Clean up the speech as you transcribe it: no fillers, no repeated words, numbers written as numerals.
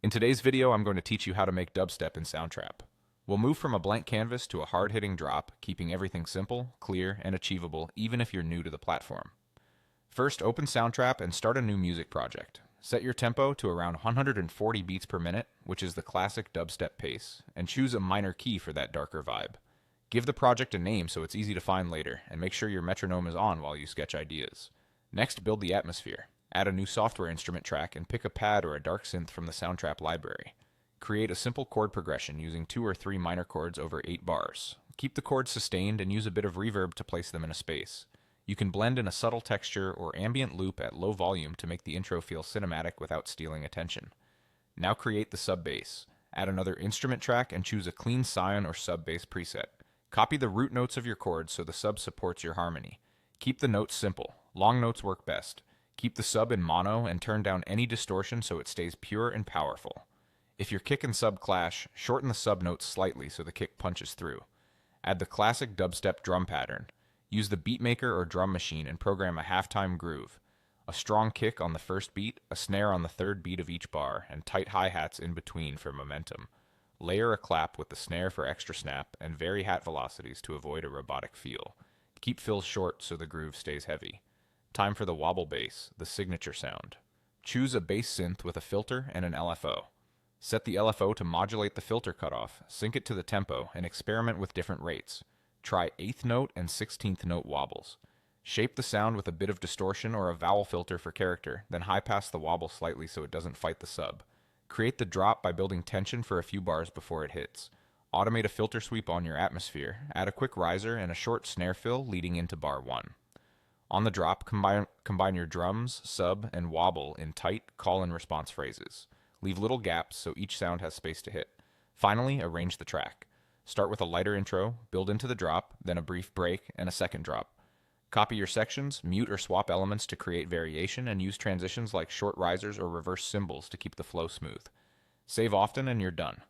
In today's video, I'm going to teach you how to make dubstep in Soundtrap. We'll move from a blank canvas to a hard-hitting drop, keeping everything simple, clear, and achievable even if you're new to the platform. First, open Soundtrap and start a new music project. Set your tempo to around 140 beats per minute, which is the classic dubstep pace, and choose a minor key for that darker vibe. Give the project a name so it's easy to find later, and make sure your metronome is on while you sketch ideas. Next, build the atmosphere. Add a new software instrument track and pick a pad or a dark synth from the Soundtrap library. Create a simple chord progression using 2 or 3 minor chords over 8 bars. Keep the chords sustained and use a bit of reverb to place them in a space. You can blend in a subtle texture or ambient loop at low volume to make the intro feel cinematic without stealing attention. Now create the sub bass. Add another instrument track and choose a clean scion or sub bass preset. Copy the root notes of your chords so the sub supports your harmony. Keep the notes simple. Long notes work best. Keep the sub in mono and turn down any distortion so it stays pure and powerful. If your kick and sub clash, shorten the sub notes slightly so the kick punches through. Add the classic dubstep drum pattern. Use the beatmaker or drum machine and program a halftime groove. A strong kick on the first beat, a snare on the third beat of each bar, and tight hi-hats in between for momentum. Layer a clap with the snare for extra snap, and vary hat velocities to avoid a robotic feel. Keep fills short so the groove stays heavy. Time for the wobble bass, the signature sound. Choose a bass synth with a filter and an LFO. Set the LFO to modulate the filter cutoff, sync it to the tempo, and experiment with different rates. Try 8th note and 16th note wobbles. Shape the sound with a bit of distortion or a vowel filter for character, then high-pass the wobble slightly so it doesn't fight the sub. Create the drop by building tension for a few bars before it hits. Automate a filter sweep on your atmosphere, add a quick riser and a short snare fill leading into bar 1. On the drop, combine your drums, sub, and wobble in tight call-and-response phrases. Leave little gaps so each sound has space to hit. Finally, arrange the track. Start with a lighter intro, build into the drop, then a brief break, and a second drop. Copy your sections, mute or swap elements to create variation, and use transitions like short risers or reverse cymbals to keep the flow smooth. Save often and you're done.